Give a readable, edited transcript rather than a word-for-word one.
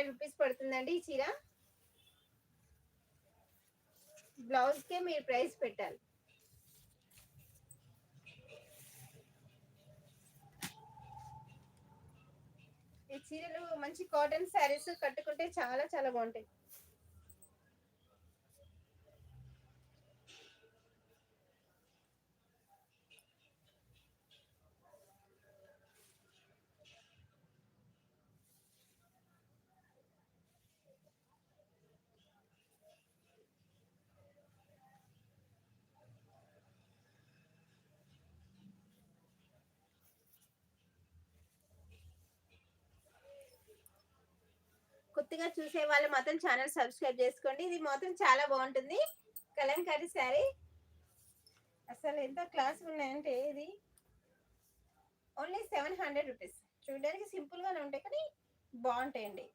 Rupees పడుతుందండి ఈ చీర. బ్లౌజ్కే మీరు ప్రైస్ పెట్టాలి. ఈ చీరలు మంచి కాటన్ శారీస్ కట్టుకుంటే చాలా చాలా బాగుంటాయి. కొత్తగా చూసే వాళ్ళు మాత్రం ఛానల్ సబ్స్క్రైబ్ చేసుకోండి. ఇది మాత్రం చాలా బాగుంటుంది. కలంకారీ శారీ అసలు ఎంత క్లాస్ ఉన్నాయంటే ఇది ఓన్లీ 700 రూపీస్. చూడడానికి సింపుల్ గానే ఉంటాయి కానీ బాగుంటాయండి.